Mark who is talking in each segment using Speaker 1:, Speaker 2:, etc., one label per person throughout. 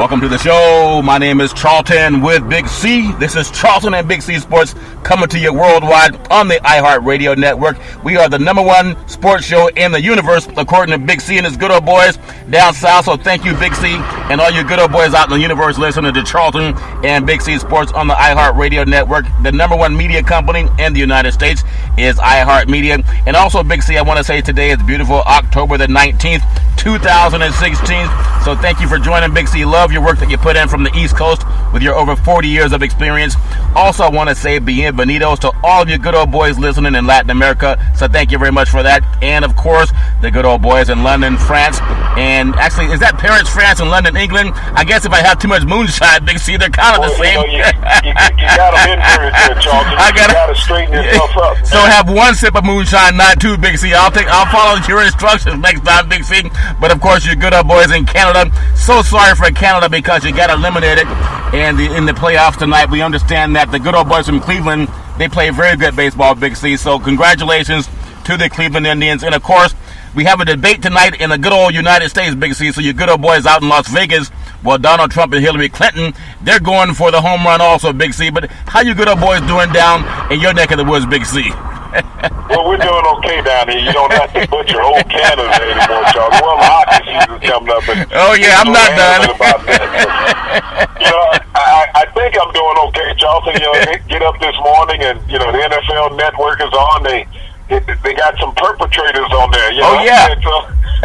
Speaker 1: welcome to the show. My name is Charlton with Big C. This is Charlton and Big C Sports coming to you worldwide on the iHeartRadio network. We are the #1 sports show in the universe, according to Big C and his good old boys down south. So thank you, Big C, and all you good old boys out in the universe listening to Charlton and Big C Sports on the iHeartRadio network. The #1 media company in the United States is iHeartMedia. And also, Big C, I want to say today is beautiful October the 19th, 2016. So thank you for joining, Big C. Love your work that you put in from the East Coast with your over 40 years of experience. Also, I want to say bienvenidos to all of you good old boys listening in Latin America. So thank you very much for that. And of course, the good old boys in London, France. And actually, is that Paris, France, and London, England? I guess if I have too much moonshine, Big C, they're kind of the same.
Speaker 2: You got them inverted there, Charlton. You got to straighten yourself up.
Speaker 1: So have one sip of moonshine, not two, Big C. I'll follow your instructions next time, Big C. But of course, you good old boys in Canada. So sorry for Canada because you got eliminated in the playoffs tonight. We understand that the good old boys from Cleveland, they play very good baseball, Big C. So congratulations to the Cleveland Indians. And of course, we have a debate tonight in the good old United States, Big C. So you good old boys out in Las Vegas, well, Donald Trump and Hillary Clinton, they're going for the home run also, Big C. But how you good old boys doing down in your neck of the woods, Big C?
Speaker 2: Well, we're doing okay down here. You don't have to butcher whole Canada anymore, Charles. Well, the hockey season's coming up. And
Speaker 1: oh, yeah, I'm not done.
Speaker 2: About that. I think I'm doing okay, Charlton. They get up this morning and, the NFL Network is on. They got some perpetrators on there.
Speaker 1: Oh, yeah.
Speaker 2: And,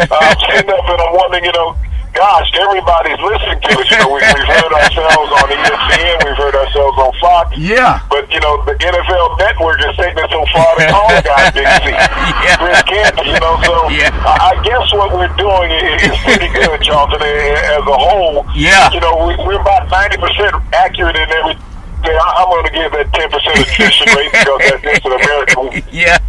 Speaker 2: I'm sitting up and I'm wondering, gosh, everybody's listening to us. We've heard ourselves on ESPN, we've heard ourselves on Fox.
Speaker 1: Yeah.
Speaker 2: But, the NFL Network is taking it so far to call a guy Big C.
Speaker 1: Yeah.
Speaker 2: Chris Canty, so
Speaker 1: yeah.
Speaker 2: I guess what we're doing is pretty good, Charlton, as a whole.
Speaker 1: Yeah.
Speaker 2: We're about 90% accurate in every. I'm going to give that 10% attrition rate because that's just an American.
Speaker 1: Yeah.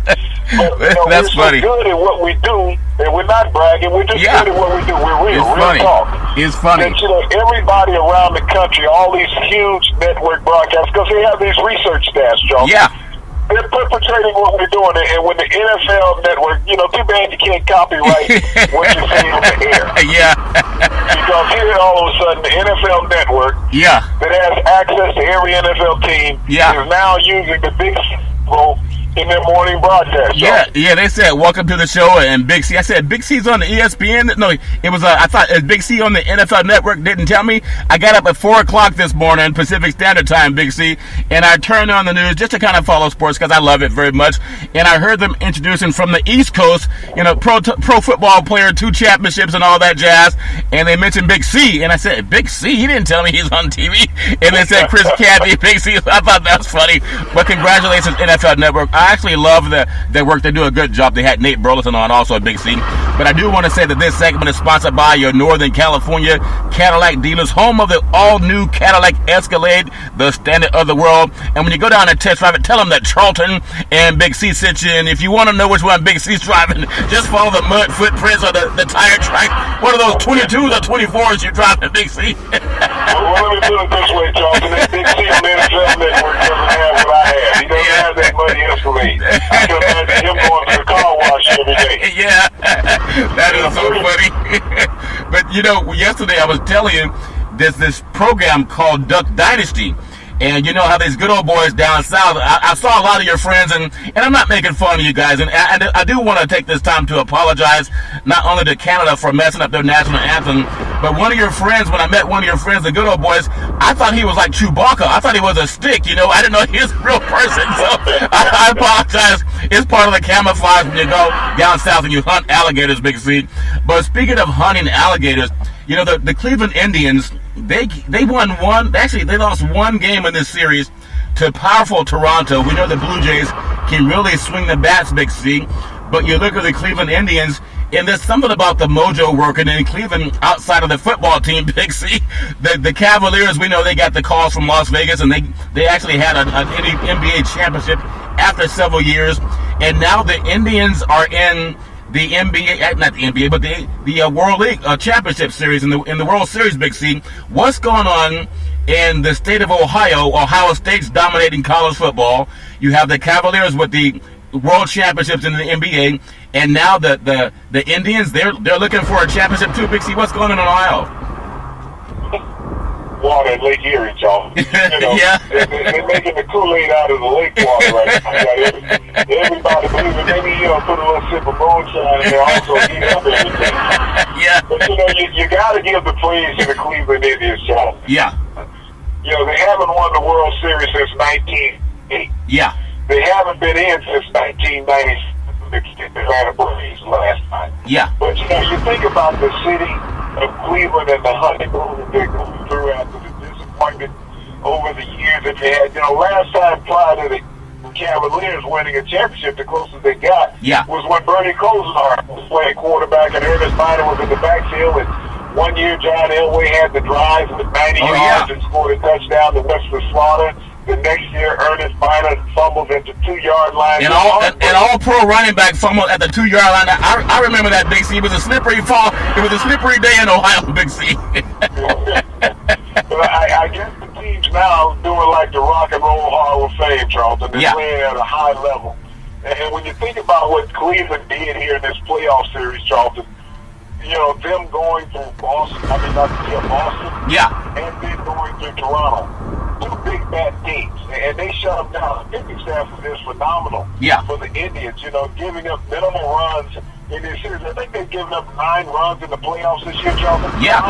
Speaker 2: But,
Speaker 1: that's
Speaker 2: we're
Speaker 1: funny.
Speaker 2: So good at what we do, and we're not bragging. We're just good at what we do. We're real
Speaker 1: funny.
Speaker 2: talk.
Speaker 1: It's funny.
Speaker 2: And, everybody around the country, all these huge network broadcasts, because they have these research staffs, Charles.
Speaker 1: Yeah.
Speaker 2: They're perpetrating what we're doing, and when the NFL Network, too bad you can't copyright what you see on the air.
Speaker 1: Yeah.
Speaker 2: Because here, all of a sudden, the NFL Network that has access to every NFL team is now using the Big C in their morning broadcast.
Speaker 1: Yeah, they said, welcome to the show, and Big C. I said, Big C's on the ESPN? No, it was, I thought, Big C on the NFL Network didn't tell me. I got up at 4 o'clock this morning, Pacific Standard Time, Big C, and I turned on the news just to kind of follow sports because I love it very much, and I heard them introducing from the East Coast, pro football player, 2 championships and all that jazz, and they mentioned Big C, and I said, Big C? He didn't tell me he's on TV, and they said Chris Canty, Big C. I thought that was funny, but congratulations, NFL Network. I actually love their work. They do a good job. They had Nate Burleson on also, Big C. But I do want to say that this segment is sponsored by your Northern California Cadillac dealers, home of the all-new Cadillac Escalade, the standard of the world. And when you go down and test drive it, tell them that Charlton and Big C sent you. And if you want to know which one Big C's driving, just follow the mud footprints or the tire track. One of those 22s or 24s you're driving, Big C.
Speaker 2: Well, let me put it this way, Charlton. That Big C on the NFL Network doesn't have what I have. He doesn't have that muddy Escalade. I can imagine him going to the car wash every day.
Speaker 1: Yeah, that is so funny. But yesterday I was telling you this program called Duck Dynasty. And you know how these good old boys down south, I saw a lot of your friends, and I'm not making fun of you guys, and I do want to take this time to apologize, not only to Canada for messing up their national anthem, but one of your friends, when I met one of your friends, the good old boys, I thought he was like Chewbacca. I thought he was a stick, I didn't know he was a real person, so I apologize. It's part of the camouflage when you go down south and you hunt alligators, Big C. But speaking of hunting alligators, the Cleveland Indians, they won they lost one game in this series to powerful Toronto. We know the Blue Jays can really swing the bats, Big C, but you look at the Cleveland Indians, and there's something about the mojo working in Cleveland outside of the football team, Big C. The Cavaliers, we know they got the calls from Las Vegas, and they actually had an NBA championship after several years, and now the Indians are in the NBA, not the NBA, but the World League Championship Series in the World Series, Big C. What's going on in the state of Ohio? Ohio State's dominating college football. You have the Cavaliers with the World Championships in the NBA, and now the Indians, they're looking for a championship too, Big C. What's going on in Ohio?
Speaker 2: water in Lake Erie, y'all.
Speaker 1: Yeah.
Speaker 2: They're making the Kool-Aid out of the lake water right now. Everybody believes it. Maybe, put a little sip of moonshine and they also heat up everything.
Speaker 1: Yeah.
Speaker 2: But, you got to give the praise to the Cleveland Indians, y'all.
Speaker 1: Yeah.
Speaker 2: They haven't won the World Series since 1980.
Speaker 1: Yeah.
Speaker 2: They haven't been in since 1996. Atlanta Braves last time.
Speaker 1: Yeah.
Speaker 2: But you think about the city of Cleveland and the honeymoon that they're going through after the disappointment over the years that they had. Last time prior to the Cavaliers winning a championship, the closest they got was when Bernie Kosar was playing quarterback and Ernest Minor was in the backfield. And 1 year, John Elway had the drive with 90 yards and scored a touchdown to Western Slaughter. The next year, Ernest Minor fumbled at the 2-yard line.
Speaker 1: And all pro running back fumbled at the 2-yard line. I remember that, Big C. It was a slippery fall. It was a slippery day in Ohio, Big C.
Speaker 2: But I guess the team's now doing like the Rock and Roll Hall of Fame, Charlton. They're playing at a high level. And when you think about what Cleveland did here in this playoff series, Charlton, them going through Boston, Boston, and then going through Toronto. 2 big bad teams, and they shut them down. The pitching staff was just phenomenal for the Indians, giving up minimal runs in this series. I think they've given up 9 runs in the playoffs this year, Charlton.
Speaker 1: Yeah.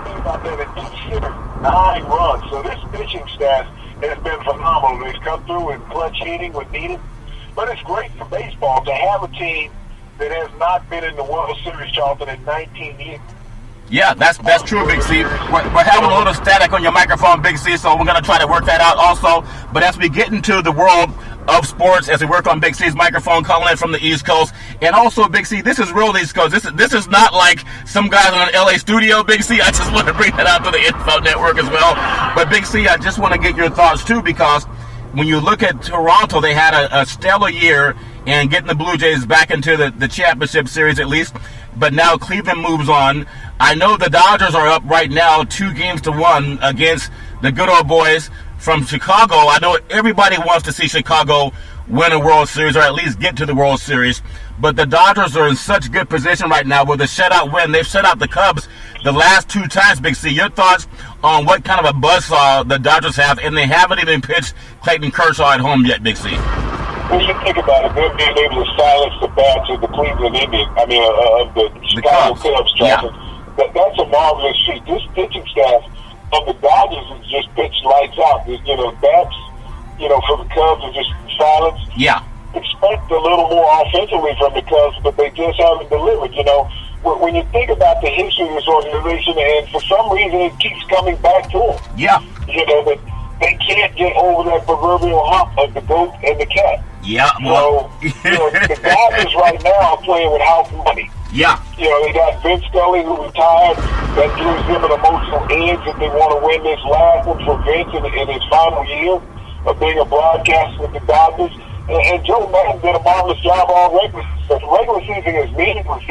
Speaker 2: Think about that, in each hitter, 9 runs. So this pitching staff has been phenomenal. They've come through in clutch hitting when needed. But it's great for baseball to have a team that has not been in the World Series, Charlton, in 19 years.
Speaker 1: Yeah, that's true, Big C. We're having a little static on your microphone, Big C, so we're going to try to work that out also. But as we get into the world of sports, as we work on Big C's microphone, calling in from the East Coast, and also, Big C, this is real East Coast. This is not like some guys in an LA studio, Big C. I just want to bring that out to the Info Network as well. But, Big C, I just want to get your thoughts, too, because when you look at Toronto, they had a stellar year and getting the Blue Jays back into the championship series at least. But now Cleveland moves on. I know the Dodgers are up right now 2-1 against the good old boys from Chicago. I know everybody wants to see Chicago win a World Series or at least get to the World Series. But the Dodgers are in such good position right now with a shutout win. They've shut out the Cubs the last 2 times, Big C. Your thoughts on what kind of a buzzsaw the Dodgers have, and they haven't even pitched Clayton Kershaw at home yet, Big C.
Speaker 2: When you think about it, them being able to silence the bats of the Cleveland Indians, of the Chicago Cubs, that's a marvelous feat. This pitching staff of the Dodgers has just pitched lights out. Bats, for the Cubs are just silenced.
Speaker 1: Yeah.
Speaker 2: Expect a little more offensively from the Cubs, but they just haven't delivered. When you think about the history of this organization, and for some reason it keeps coming back to them.
Speaker 1: Yeah.
Speaker 2: But they can't get over that proverbial hump of the goat and the cat.
Speaker 1: Yeah.
Speaker 2: So, the Dodgers right now are playing with house money.
Speaker 1: Yeah.
Speaker 2: They got Vince Scully who retired. That gives them an emotional edge that they want to win this last one for Vince in his final year of being a broadcaster with the Dodgers. And Joe Madden did a marvelous job all regular season. Regular season is meaningless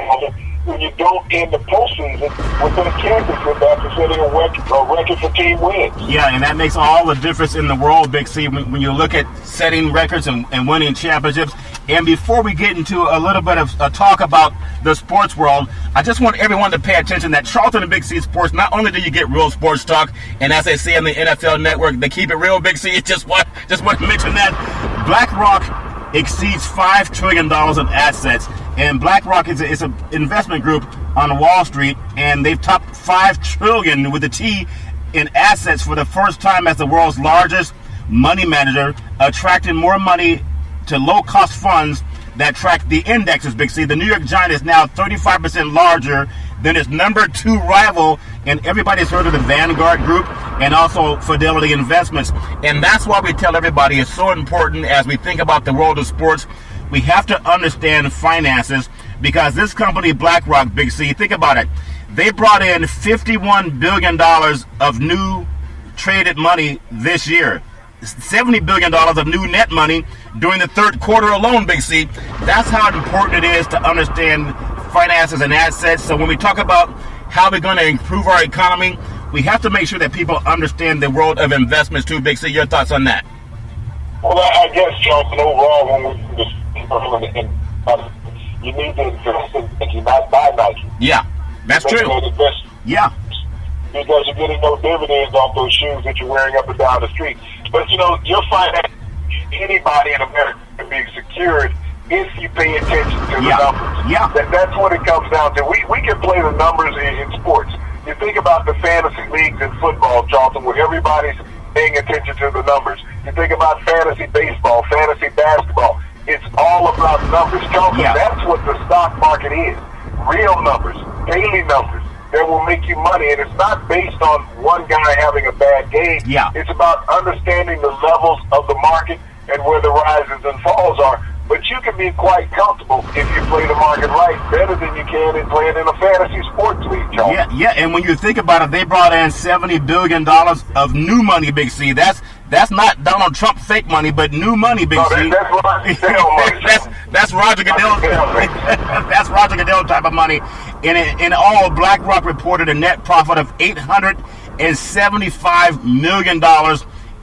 Speaker 2: when you don't end the postseason with a championship after setting a record for team wins. Yeah,
Speaker 1: and that makes all the difference in the world, Big C, when you look at setting records and winning championships. And before we get into a little bit of a talk about the sports world, I just want everyone to pay attention that Charlton Big C Sports, not only do you get real sports talk, and as they say on the NFL Network, they keep it real, Big C, just want to mention that BlackRock exceeds $5 trillion in assets. And BlackRock is an investment group on Wall Street, and they've topped $5 trillion with a T in assets for the first time as the world's largest money manager, attracting more money to low-cost funds that track the indexes, Big C. The New York Giant is now 35% larger than its number 2 rival, and everybody's heard of the Vanguard Group and also Fidelity Investments. And that's why we tell everybody it's so important as we think about the world of sports. We have to understand finances, because this company, BlackRock, Big C, think about it. They brought in $51 billion of new traded money this year. $70 billion of new net money during the third quarter alone, Big C. That's how important it is to understand finances and assets. So when we talk about how we're going to improve our economy, we have to make sure that people understand the world of investments too, Big C. Your thoughts on that?
Speaker 2: Well, I guess, Charlton, overall, when we just you need to invest in Nike, not buy Nike.
Speaker 1: Yeah, that's true.
Speaker 2: The best,
Speaker 1: yeah.
Speaker 2: because you're getting no dividends off those shoes that you're wearing up and down the street. But, you'll find that anybody in America can be secured if you pay attention to the numbers.
Speaker 1: Yeah.
Speaker 2: That's what it comes down to. We can play the numbers in sports. You think about the fantasy leagues in football, Charlton, where everybody's paying attention to the numbers. You think about fantasy baseball, fantasy basketball. It's all about numbers, Charlton.
Speaker 1: Yeah.
Speaker 2: That's what the stock market is. Real numbers, daily numbers that will make you money. And it's not based on one guy having a bad game.
Speaker 1: Yeah.
Speaker 2: It's about understanding the levels of the market and where the rises and falls are. But you can be quite comfortable if you play the market right, better than you can in playing in a fantasy sports league, Charlton.
Speaker 1: Yeah, and when you think about it, they brought in $70 billion of new money, Big C. That's not Donald Trump fake money, but new money, Big C.
Speaker 2: That's Roger Goodell money.
Speaker 1: That's Roger Goodell. That's Roger Goodell type of money. In all, BlackRock reported a net profit of $875 million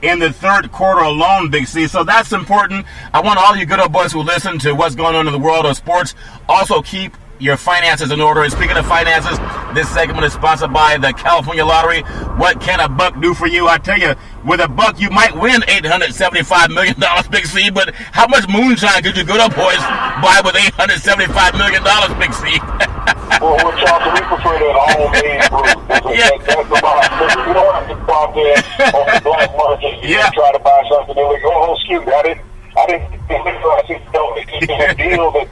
Speaker 1: in the third quarter alone, Big C. So that's important. I want all you good old boys who listen to what's going on in the world of sports also keep your finances in order. And speaking of finances, this segment is sponsored by the California Lottery. What can a buck do for you? I tell you, with a buck, you might win $875 million, Big C, but how much moonshine could you good old boys buy with $875 million, Big C?
Speaker 2: Well, Charlton, we prefer that homemade brew. That's a lot. You don't have to go out there on the black market and try to buy something illegal. Oh, excuse me, I didn't realize it's a deal that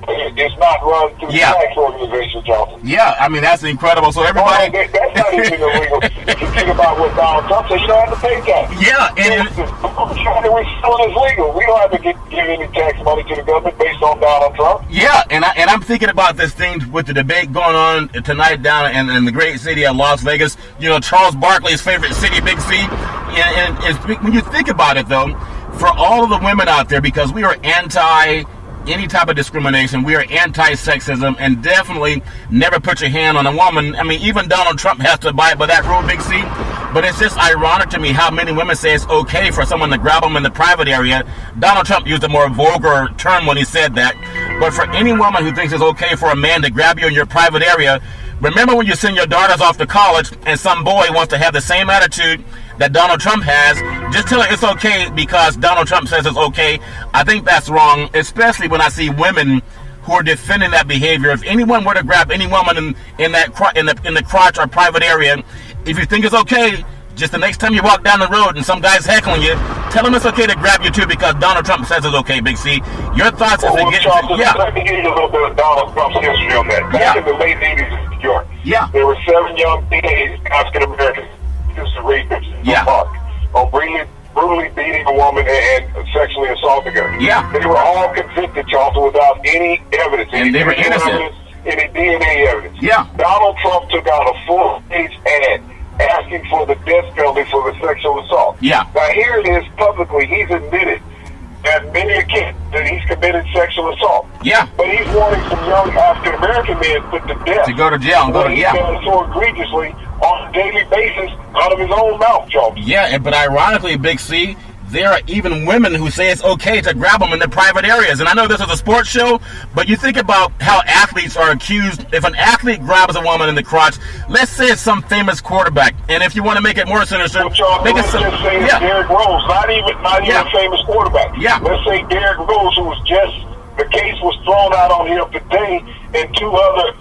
Speaker 2: it's not run through the tax organization, Charlton.
Speaker 1: Yeah, I mean, that's incredible. So everybody...
Speaker 2: that's not even illegal. If you think about what Donald Trump said, you don't have to pay tax.
Speaker 1: Yeah, and...
Speaker 2: The we're selling is legal. We don't have to give any tax money to the government based on Donald Trump.
Speaker 1: Yeah, and I'm thinking about this thing with the debate going on tonight down in the great city of Las Vegas. Charles Barkley's favorite city, Big C. And when you think about it, though, for all of the women out there, because we are anti any type of discrimination, we are anti-sexism, and definitely never put your hand on a woman. I mean, even Donald Trump has to abide by that rule, Big C. But it's just ironic to me how many women say it's okay for someone to grab them in the private area. Donald Trump used a more vulgar term when he said that. But for any woman who thinks it's okay for a man to grab you in your private area, remember when you send your daughters off to college and some boy wants to have the same attitude that Donald Trump has, just tell her it's okay because Donald Trump says it's okay. I think that's wrong, especially when I see women who are defending that behavior. If anyone were to grab any woman in the crotch or private area, if you think it's okay, just the next time you walk down the road and some guy's heckling you, tell him it's okay to grab you too because Donald Trump says it's okay, Big C. Your thoughts as they get...
Speaker 2: Let me give you a little bit of Donald Trump's history on that. Back in the late 80s in New York, there were 7 young teenage African-Americans accused of rape in the park, or brutally beating a woman and sexually assaulting her.
Speaker 1: Yeah.
Speaker 2: They were all convicted, Charlton, without any evidence.
Speaker 1: And they were innocent.
Speaker 2: Any DNA evidence.
Speaker 1: Yeah.
Speaker 2: Donald Trump took out a full-page ad asking for the death penalty for the sexual assault.
Speaker 1: Yeah.
Speaker 2: Now here it is publicly. He's admitted that many occasions that he's committed sexual assault.
Speaker 1: Yeah.
Speaker 2: But he's wanting some young African American men put to death.
Speaker 1: To go to jail.
Speaker 2: He's done so egregiously on a daily basis out of his own mouth, Joe.
Speaker 1: Yeah, but ironically, Big C, there are even women who say it's okay to grab them in the private areas. And I know this is a sports show, but you think about how athletes are accused. If an athlete grabs a woman in the crotch, let's say it's some famous quarterback, and if you want to make it more sinister,
Speaker 2: let's just say it's Derrick Rose, not even a famous quarterback.
Speaker 1: Yeah.
Speaker 2: Let's say Derrick Rose, who was the case was thrown out on him today, and 2 other,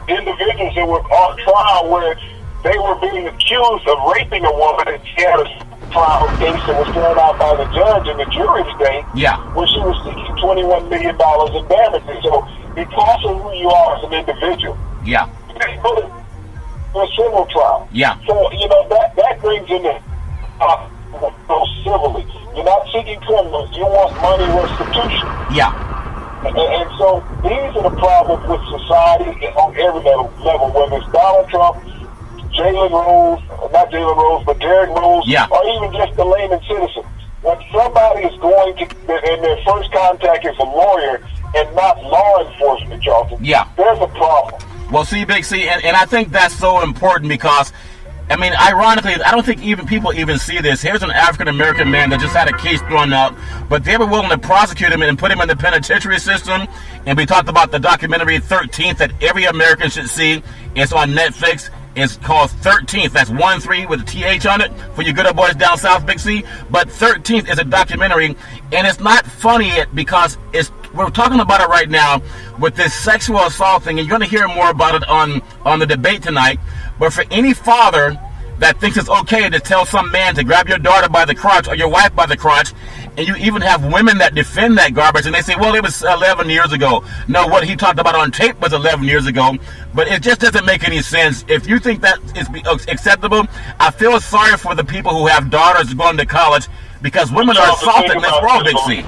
Speaker 2: individuals that were on trial where they were being accused of raping a woman, and she had a trial case that was thrown out by the judge and the jury today, where she was seeking $21 million in damages. So because of who you are as an individual, they put it for a civil trial.
Speaker 1: Yeah.
Speaker 2: So that brings in the civilly. You're not seeking criminals. You want money restitution.
Speaker 1: Yeah.
Speaker 2: And so these are the problems with society on every level, whether it's Donald Trump, not Jalen Rose, but Derrick Rose, or even just the layman citizen. When somebody is going to, and their first contact is a lawyer and not law enforcement, Charlton, there's a problem.
Speaker 1: Well, see, Big C, and I think that's so important because I mean, ironically, I don't think even people even see this. Here's an African-American man that just had a case thrown out, but they were willing to prosecute him and put him in the penitentiary system. And we talked about the documentary 13th that every American should see. It's on Netflix. It's called 13th. That's 1-3 with a TH on it for you good old boys down south, Big C. But 13th is a documentary, and it's not funny yet because we're talking about it right now with this sexual assault thing, and you're going to hear more about it on the debate tonight. But for any father that thinks it's okay to tell some man to grab your daughter by the crotch or your wife by the crotch, and you even have women that defend that garbage, and they say, well, it was 11 years ago. No, what he talked about on tape was 11 years ago, but it just doesn't make any sense. If you think that is acceptable, I feel sorry for the people who have daughters going to college because women are assaulted in this world, Big C.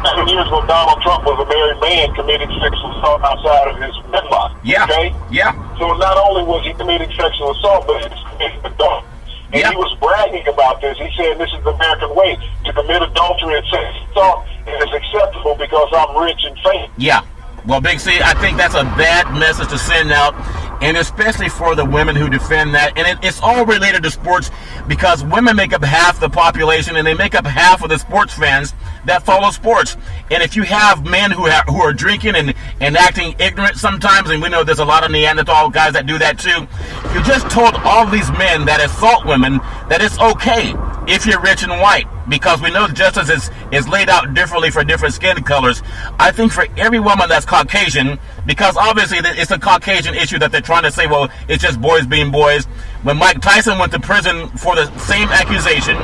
Speaker 2: 7 years ago, Donald Trump was a married man committing sexual assault outside of his wedlock.
Speaker 1: Yeah.
Speaker 2: Okay?
Speaker 1: Yeah.
Speaker 2: So not only was he committing sexual assault, but he was committing adultery. And he was bragging about this. He said, this is the American way. To commit adultery and sexual assault is acceptable because I'm rich and famous.
Speaker 1: Yeah. Well, Big C, I think that's a bad message to send out, and especially for the women who defend that. And it's all related to sports because women make up half the population, and they make up half of the sports fans that follow sports. And if you have men who are drinking and acting ignorant sometimes, and we know there's a lot of Neanderthal guys that do that too, you just told all these men that assault women that it's okay if you're rich and white, because we know justice is laid out differently for different skin colors. I think for every woman that's Caucasian, because obviously it's a Caucasian issue that they're trying to say, well, it's just boys being boys. When Mike Tyson went to prison for the same accusation,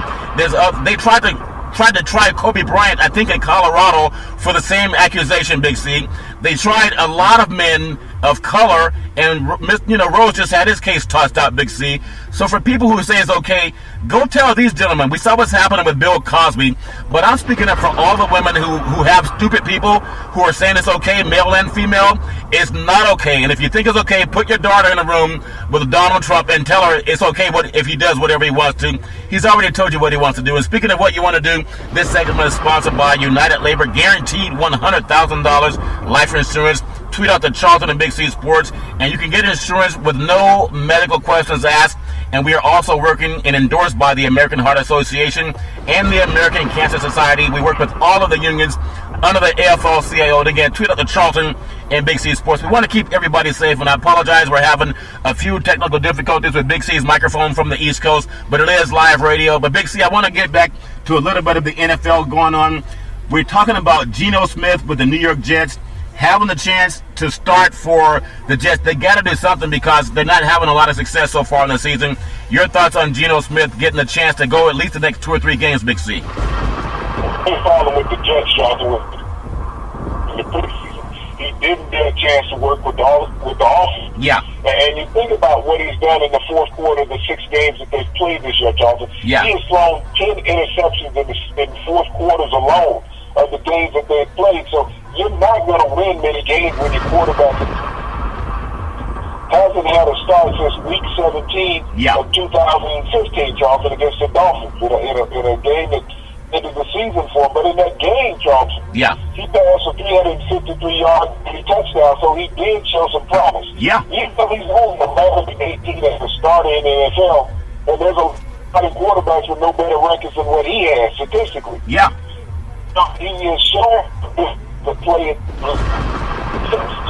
Speaker 1: they tried to try Kobe Bryant, I think in Colorado, for the same accusation, Big C. They tried a lot of men of color, and Rose just had his case tossed out, Big C. So for people who say it's okay, go tell these gentlemen. We saw what's happening with Bill Cosby, but I'm speaking up for all the women who have stupid people who are saying it's okay, male and female. It's not okay. And if you think it's okay, put your daughter in a room with Donald Trump and tell her it's okay if he does whatever he wants to. He's already told you what he wants to do. And speaking of what you want to do, this segment is sponsored by United Labor, guaranteed $100,000 life insurance. Tweet out to Charlton and Big C Sports, and you can get insurance with no medical questions asked. And we are also working and endorsed by the American Heart Association and the American Cancer Society. We work with all of the unions under the AFL-CIO. And again, tweet out to Charlton and Big C Sports. We want to keep everybody safe, and I apologize. We're having a few technical difficulties with Big C's microphone from the East Coast, but it is live radio. But Big C, I want to get back to a little bit of the NFL going on. We're talking about Geno Smith with the New York Jets having the chance to start for the Jets. They got to do something because they're not having a lot of success so far in the season. Your thoughts on Geno Smith getting the chance to go at least the next 2 or 3 games, Big C?
Speaker 2: He followed with the Jets, Charlton, in the preseason. He didn't get a chance to work with the offense.
Speaker 1: Yeah.
Speaker 2: And you think about what he's done in the fourth quarter of the 6 games that they've played this year, Charlton.
Speaker 1: Yeah.
Speaker 2: He has thrown 10 interceptions in fourth quarters alone of the games that they've played. So you're not going to win many games when your quarterback hasn't had a start since week 17 of 2015, Charlton, against the Dolphins in a game that ended the season for him. But in that game, Charlton, he passed for 353 yards and a touchdown, so he did show some promise.
Speaker 1: Yeah.
Speaker 2: Even though he's only 11-18 as a starter in the NFL, and there's a lot of quarterbacks with no better records than what he has statistically.
Speaker 1: Yeah.
Speaker 2: He is shown to play it.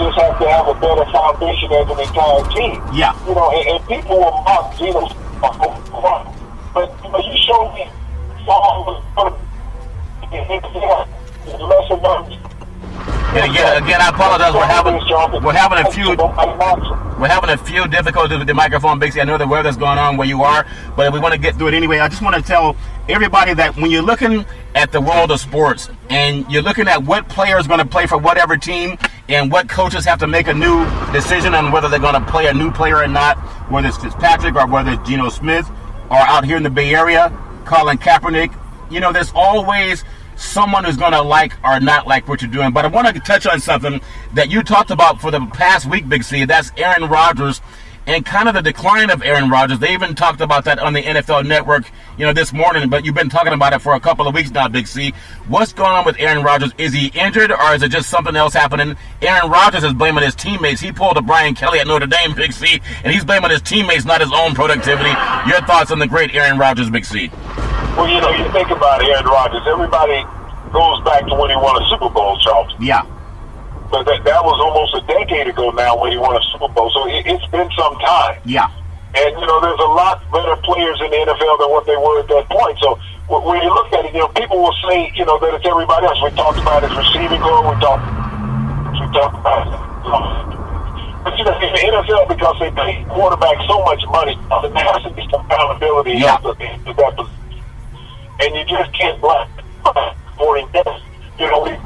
Speaker 2: Just have to have a better foundation as an entire team.
Speaker 1: Yeah.
Speaker 2: And people will mock Geno, but you showed me lesser numbers.
Speaker 1: And again, I apologize. We're having a few difficulties with the microphone, Big C. I know the weather's going on where you are, but we want to get through it anyway. I just want to tell everybody that when you're looking at the world of sports and you're looking at what player is going to play for whatever team and what coaches have to make a new decision on whether they're going to play a new player or not, whether it's Fitzpatrick or whether it's Geno Smith or out here in the Bay Area, Colin Kaepernick, there's always someone who's going to like or not like what you're doing. But I want to touch on something that you talked about for the past week, Big C. That's Aaron Rodgers and kind of the decline of Aaron Rodgers. They even talked about that on the NFL Network, this morning, but you've been talking about it for a couple of weeks now, Big C. What's going on with Aaron Rodgers? Is he injured, or is it just something else happening? Aaron Rodgers is blaming his teammates. He pulled a Brian Kelly at Notre Dame, Big C, and he's blaming his teammates, not his own productivity. Your thoughts on the great Aaron Rodgers, Big C?
Speaker 2: Well, you think about Aaron Rodgers. Everybody goes back to when he won a Super Bowl, Charles.
Speaker 1: Yeah.
Speaker 2: But that was almost a decade ago now when he won a Super Bowl. So it's been some time.
Speaker 1: Yeah.
Speaker 2: And, there's a lot better players in the NFL than what they were at that point. So when you look at it, people will say, that it's everybody else. We talked about his receiving core. We talked about it. But, in the NFL, because they pay quarterbacks so much money, there has to be some accountability at that position. And you just can't blame sporting death. We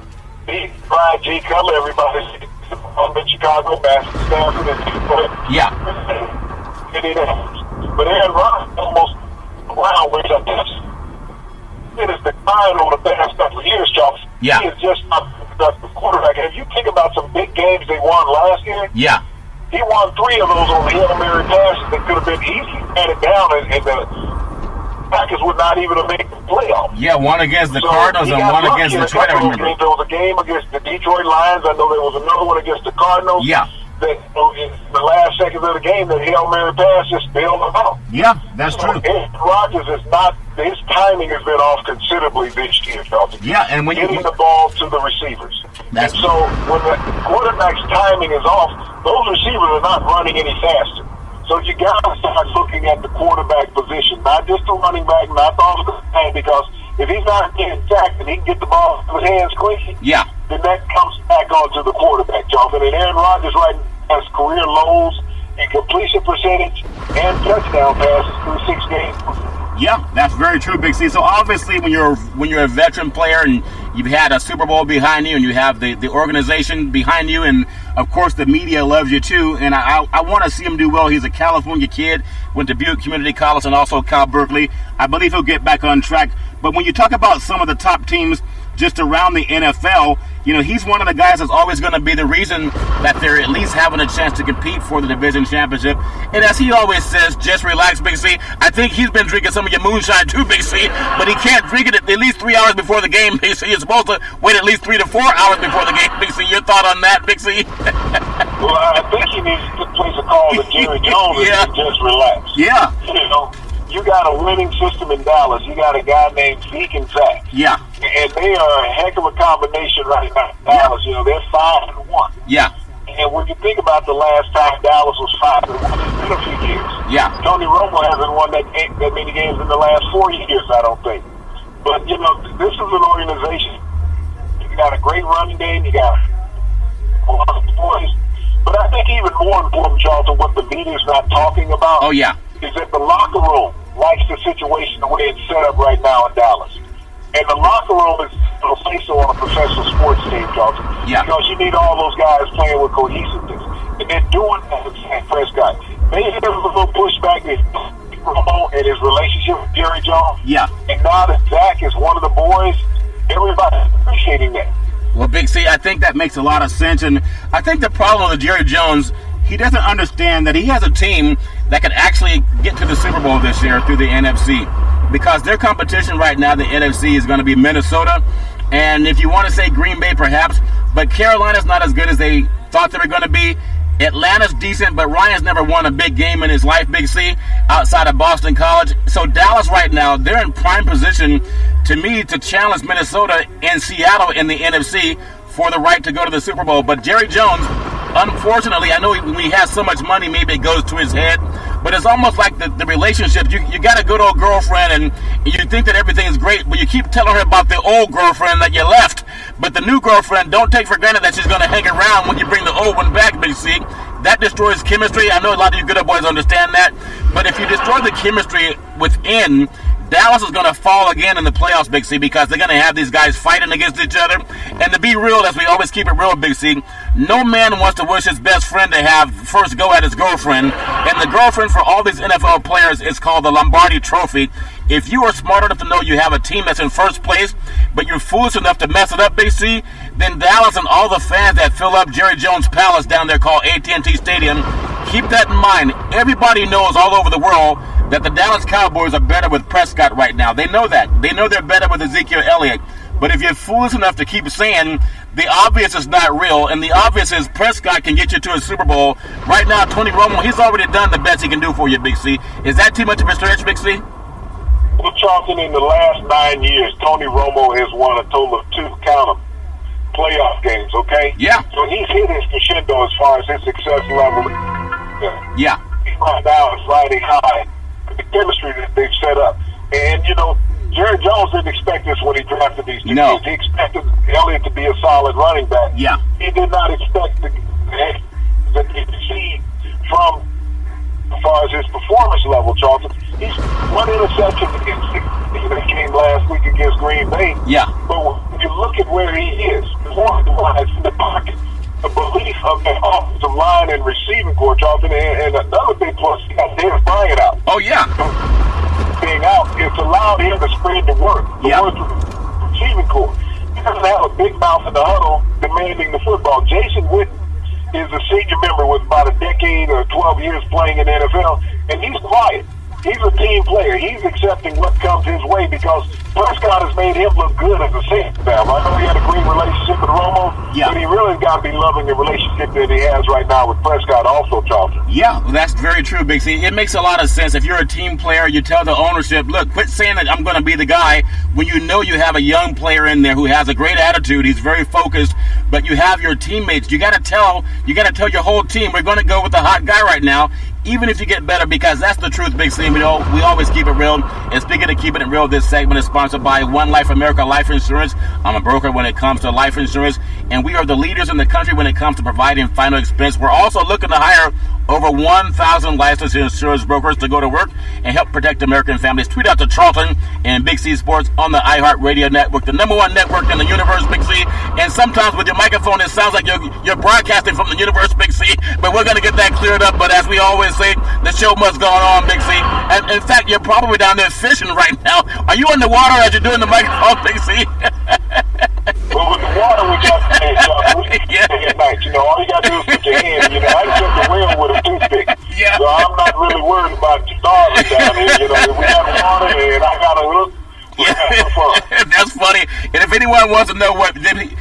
Speaker 2: Brian G. Cutler, everybody on the Chicago basketball staff and Detroit.
Speaker 1: Yeah.
Speaker 2: But Aaron Rodgers almost around where it is declined over the past couple of years, Charles.
Speaker 1: Yeah.
Speaker 2: He is just not the quarterback. And if you think about some big games they won last year,
Speaker 1: yeah,
Speaker 2: he won 3 of those on the Hail Mary passes that could have been easily handed down, and the Packers would not even have made the playoffs.
Speaker 1: Yeah, one against the Cardinals and one against Detroit, I remember.
Speaker 2: There was a game against the Detroit Lions. I know there was another one against the Cardinals.
Speaker 1: Yeah.
Speaker 2: That in the last seconds of the game, that Hail Mary pass just bailed them out.
Speaker 1: Yeah, that's true.
Speaker 2: Aaron Rodgers is not, his timing has been off considerably this year, Charles.
Speaker 1: Yeah, and when
Speaker 2: getting the ball to the receivers. And so when the quarterback's timing is off, those receivers are not running any faster. So you got to start looking at the quarterback position, not just the running back, not the offensive line, because if he's not getting sacked and he can get the ball in his hands quickly,
Speaker 1: yeah,
Speaker 2: then that comes back onto the quarterback, Jonathan. And Aaron Rodgers right now has career lows in completion percentage and touchdown passes through 6 games.
Speaker 1: Yeah, that's very true, Big C. So obviously when you're a veteran player and you've had a Super Bowl behind you and you have the organization behind you, and of course the media loves you too, and I want to see him do well. He's a California kid, went to Butte Community College and also Cal Berkeley. I believe he'll get back on track. But when you talk about some of the top teams just around the NFL, he's one of the guys that's always going to be the reason that they're at least having a chance to compete for the division championship. And as he always says, just relax, Big C. I think he's been drinking some of your moonshine too, Big C, but he can't drink it at least 3 hours before the game, Big C. You're supposed to wait at least 3 to 4 hours before the game, Big C. Your thought on that, Big C?
Speaker 2: Well, I think he needs to place a call to Jerry Jones and just relax.
Speaker 1: Yeah.
Speaker 2: You got a winning system in Dallas. You got a guy named Zeke and Zach.
Speaker 1: Yeah.
Speaker 2: And they are a heck of a combination right now in Dallas. They're 5-1.
Speaker 1: Yeah.
Speaker 2: And when you think about the last time Dallas was 5-1, it's been a few years.
Speaker 1: Yeah.
Speaker 2: Tony Romo hasn't won that many games in the last 4 years, I don't think. But, this is an organization. You got a great running game. You got a lot of points. But I think even more important, Charlton, what the media's not talking about.
Speaker 1: Oh, yeah.
Speaker 2: Is that the locker room likes the situation the way it's set up right now in Dallas. And the locker room is a say-so on a professional sports team, Charlton.
Speaker 1: Yeah.
Speaker 2: Because you need all those guys playing with cohesiveness. And they're doing that with San Prescott. Maybe there was a little pushback with Romo and his relationship with Jerry Jones.
Speaker 1: Yeah.
Speaker 2: And now that Zach is one of the boys, everybody's appreciating that.
Speaker 1: Well, Big C, I think that makes a lot of sense. And I think the problem with Jerry Jones, he doesn't understand that he has a team that could actually get to the Super Bowl this year through the NFC. Because their competition right now, the NFC, is going to be Minnesota. And if you want to say Green Bay, perhaps. But Carolina's not as good as they thought they were going to be. Atlanta's decent, but Ryan's never won a big game in his life, Big C, outside of Boston College. So Dallas right now, they're in prime position, to me, to challenge Minnesota and Seattle in the NFC for the right to go to the Super Bowl. But Jerry Jones, unfortunately, I know when he has so much money, maybe it goes to his head, but it's almost like the relationship. You got a good old girlfriend, and you think that everything is great, but you keep telling her about the old girlfriend that you left. But the new girlfriend, don't take for granted that she's going to hang around when you bring the old one back, Big C. That destroys chemistry. I know a lot of you good old boys understand that. But if you destroy the chemistry within, Dallas is going to fall again in the playoffs, Big C, because they're going to have these guys fighting against each other. And to be real, as we always keep it real, Big C, no man wants to wish his best friend to have first go at his girlfriend. And the girlfriend for all these NFL players is called the Lombardi Trophy. If you are smart enough to know you have a team that's in first place, but you're foolish enough to mess it up, Big C, then Dallas and all the fans that fill up Jerry Jones' Palace down there called AT&T Stadium keep that in mind. Everybody knows all over the world that the Dallas Cowboys are better with Prescott right now. They know that. They know they're better with Ezekiel Elliott. But if you're foolish enough to keep saying the obvious is not real, and the obvious is Prescott can get you to a Super Bowl, right now, Tony Romo, he's already done the best he can do for you, Big C. Is that too much of a stretch, Big C?
Speaker 2: Well, Charlton, in the last 9 years, Tony Romo has won a total of 2, count 'em, playoff games, okay?
Speaker 1: Yeah.
Speaker 2: So he's hit his crescendo as far as his success level.
Speaker 1: Yeah.
Speaker 2: Right now is riding high. The chemistry that they've set up. And, you know, Jerry Jones didn't expect this when he drafted these two kids. He expected Elliott to be a solid running back.
Speaker 1: Yeah.
Speaker 2: He did not expect that he see from as far as his performance level, Charlton. He's one interception against the game last week against Green Bay.
Speaker 1: Yeah.
Speaker 2: But when you look at where he is, in the pocket, a belief of the offensive line and receiving core, Charlton, and another big plus, he got Dennis Bryant out.
Speaker 1: Oh, yeah.
Speaker 2: Being out, it's allowed him to spread the work. The work of the receiving core. He doesn't have a big mouth in the huddle demanding the football. Jason Witten is a senior member with about a decade or 12 years playing in the NFL, and he's quiet. He's a team player. He's accepting what comes his way because Prescott has made him look good as a safety valve. I know he had a great relationship with Romo, but he really has got to be loving the relationship that he has right now with Prescott also, Charlton.
Speaker 1: Yeah, that's very true, Big C. It makes a lot of sense. If you're a team player, you tell the ownership, look, quit saying that I'm going to be the guy when you know you have a young player in there who has a great attitude. He's very focused, but you have your teammates. You got to tell your whole team, we're going to go with the hot guy right now, even if you get better, because that's the truth, Big C. We always keep it real. And speaking of keeping it real, this segment is sponsored by One Life America Life Insurance. I'm a broker when it comes to life insurance, and we are the leaders in the country when it comes to providing final expense. We're also looking to hire over 1,000 licensed insurance brokers to go to work and help protect American families. Tweet out to Charlton and Big C Sports on the iHeart Radio Network, the #1 network in the universe, Big C. And sometimes with your microphone, it sounds like you're broadcasting from the universe, Big C. But we're going to get that cleared up. But as we always say, the show must go on, Big C. And in fact, you're probably down there fishing right now. Are you in the water as you're doing the microphone, Big C?
Speaker 2: Well, with the water, we got to stay at night. You know, all you got to do is put your hand. You know, I took the wheel with a toothpick.
Speaker 1: Yeah.
Speaker 2: So I'm not really worried about starving down here. You know, we got water and I got a hook.
Speaker 1: Yeah. That's funny. And if anyone wants to know what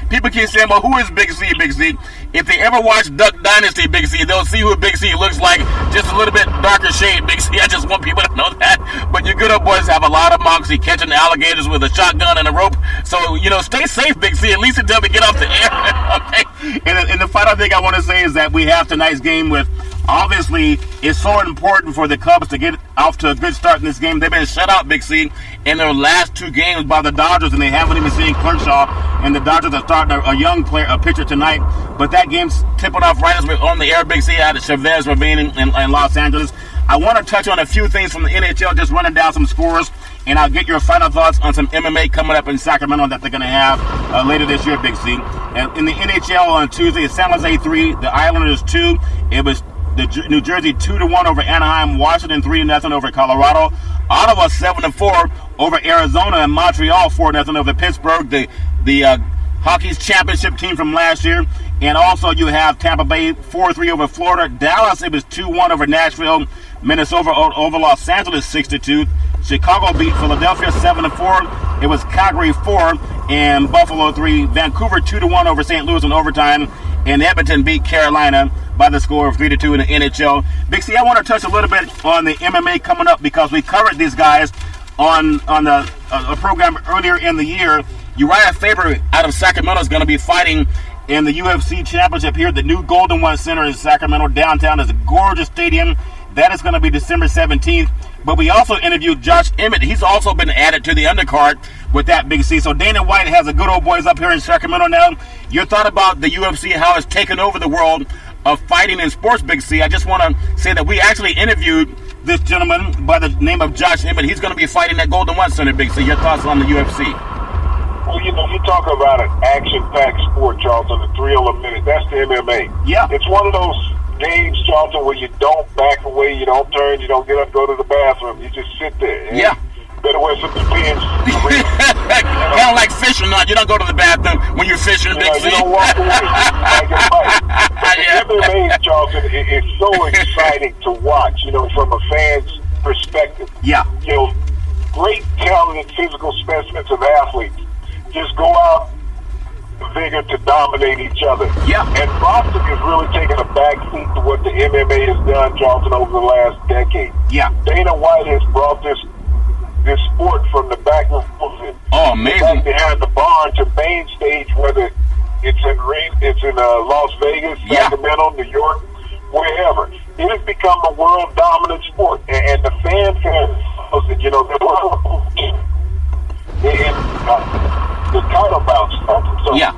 Speaker 1: people keep saying, well, who is Big C, Big C? If they ever watch Duck Dynasty, Big C, they'll see who Big C looks like, just a little bit darker shade, Big C. I just want people to know that. But your good old boys have a lot of moxie, catching alligators with a shotgun and a rope. So, you know, stay safe, Big C, at least until we get off the air. Okay? And the final thing I want to say is that we have tonight's game with, obviously, it's so important for the Cubs to get off to a good start in this game. They've been shut out, Big C, in their last 2 games by the Dodgers, and they haven't even seen Kershaw. And the Dodgers are starting a young player, a pitcher tonight. But that game's tipping off right as we're on the air, Big C, out at Chavez Ravine in Los Angeles. I want to touch on a few things from the NHL, just running down some scores, and I'll get your final thoughts on some MMA coming up in Sacramento that they're going to have later this year, Big C. And in the NHL on Tuesday, it's San Jose 3, the Islanders 2. It was New Jersey 2-1 over Anaheim, Washington 3-0 over Colorado, Ottawa 7-4 over Arizona, and Montreal 4-0 over Pittsburgh, the hockey's championship team from last year. And also you have Tampa Bay 4-3 over Florida, Dallas it was 2-1 over Nashville, Minnesota over Los Angeles 6-2, Chicago beat Philadelphia 7-4, it was Calgary 4 and Buffalo 3, Vancouver 2-1 over St. Louis in overtime, and Edmonton beat Carolina by the score of 3-2 in the NHL. Big C, I want to touch a little bit on the MMA coming up because we covered these guys on a program earlier in the year. Uriah Faber out of Sacramento is going to be fighting in the UFC Championship here at the new Golden One Center in Sacramento downtown. It's a gorgeous stadium. That is going to be December 17th. But we also interviewed Josh Emmett. He's also been added to the undercard with that, Big C. So Dana White has a good old boys up here in Sacramento now. Your thought about the UFC, how it's taken over the world of fighting in sports, Big C. I just want to say that we actually interviewed this gentleman by the name of Josh Emmett. He's going to be fighting at Golden One Center, Big C. Your thoughts on the UFC?
Speaker 2: Well, you know, you talk about an action-packed sport, Charlton, the thrill of minute. That's the MMA.
Speaker 1: Yeah.
Speaker 2: It's one of those games, Charlton, where you don't back away, you don't turn, you don't get up, go to the bathroom. You just sit there. And better wear some depends.
Speaker 1: Kind of like fishing, not you don't go to the bathroom when you're fishing, Big C.
Speaker 2: You don't walk away. Like it might. But the MMA, Charlton, it's so exciting to watch, from a fan's perspective.
Speaker 1: Yeah.
Speaker 2: Great, talented physical specimens of athletes just go out vigor to dominate each other.
Speaker 1: Yeah.
Speaker 2: And boxing has really taken a backseat to what the MMA has done, Charlton, over the last decade.
Speaker 1: Yeah.
Speaker 2: Dana White has brought this sport from the back of
Speaker 1: amazing.
Speaker 2: back behind the barn to main stage, whether it's in Las Vegas, Sacramento, New York, wherever. It has become a world dominant sport, and the fans have, the world the title bouts. So,
Speaker 1: yeah.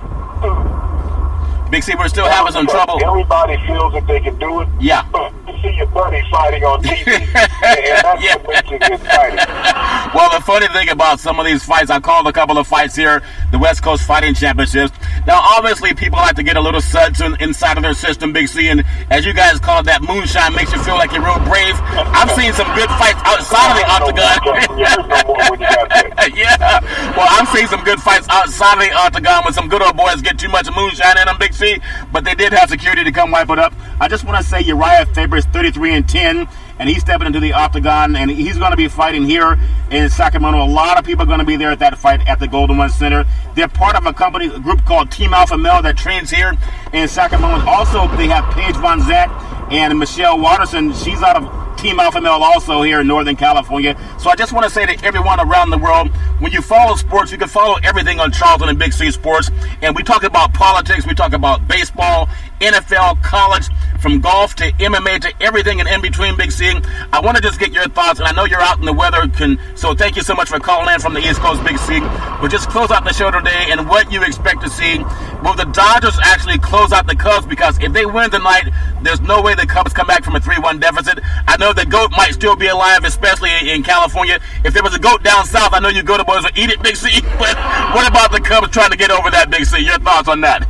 Speaker 1: Big C, we're still having some trouble.
Speaker 2: Everybody feels that they can do it.
Speaker 1: Yeah.
Speaker 2: You see your buddy fighting on TV, and that's what makes it exciting.
Speaker 1: Well, the funny thing about some of these fights, I called a couple of fights here, the West Coast Fighting Championships. Now, obviously, people like to get a little suds inside of their system, Big C, and as you guys call it, that moonshine makes you feel like you're real brave. I've seen some good fights outside of the octagon. Yeah. Well, I've seen some good fights outside of the octagon when some good old boys get too much moonshine in them, Big C, but they did have security to come wipe it up. I just want to say Uriah Faber's 33-10, and he's stepping into the octagon, and he's going to be fighting here in Sacramento. A lot of people are going to be there at that fight at the Golden One Center. They're part of a group called Team Alpha Male that trains here in Sacramento. Also, they have Paige Von Zant and Michelle Watterson. She's out of Team Alpha Male also here in Northern California. So I just want to say to everyone around the world, when you follow sports, you can follow everything on Charlton and Big C Sports. And we talk about politics, we talk about baseball, NFL, college, from golf to MMA to everything and in between, Big C. I want to just get your thoughts, and I know you're out in the weather, so thank you so much for calling in from the East Coast, Big C. But just close out the show today and what you expect to see. Will the Dodgers actually close out the Cubs? Because if they win tonight, there's no way the Cubs come back from a 3-1 deficit. I know the GOAT might still be alive, especially in California. If there was a GOAT down south, I know you go to boys would eat it, Big C. But what about the Cubs trying to get over that, Big C? Your thoughts on that?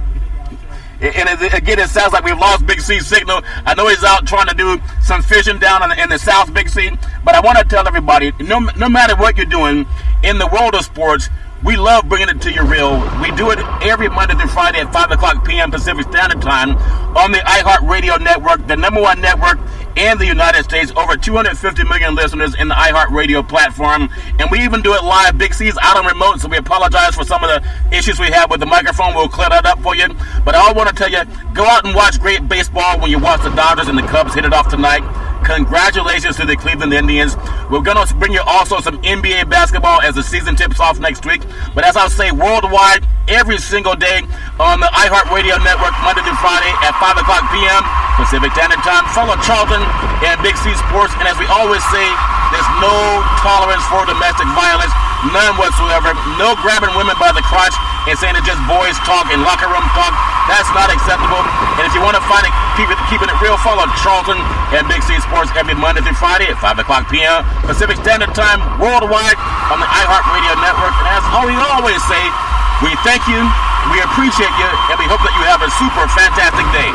Speaker 1: And again, it sounds like we've lost Big C's signal. I know he's out trying to do some fishing down in the South, Big C. But I want to tell everybody, no matter what you're doing in the world of sports, we love bringing it to you real. We do it every Monday through Friday at 5 o'clock p.m. Pacific Standard Time on the iHeart Radio Network, the #1 network in the United States. Over 250 million listeners in the iHeart Radio platform. And we even do it live. Big C's out on remote, so we apologize for some of the issues we have with the microphone. We'll clear that up for you. But I want to tell you, go out and watch great baseball when you watch the Dodgers and the Cubs hit it off tonight. Congratulations to the Cleveland Indians. We're going to bring you also some NBA basketball as the season tips off next week. But as I say, worldwide, every single day on the iHeart Radio Network, Monday through Friday at 5 o'clock p.m. Pacific Standard Time. Follow Charlton and Big C Sports. And as we always say, there's no tolerance for domestic violence, none whatsoever. No grabbing women by the crotch and saying it's just boys talk and locker room talk. That's not acceptable. And if you want to find it, keeping it real, follow Charlton and Big C Sports every Monday through Friday at 5 o'clock p.m. Pacific Standard Time, worldwide on the iHeart Radio Network. And as we always say, we thank you, we appreciate you, and we hope that you have a super fantastic day.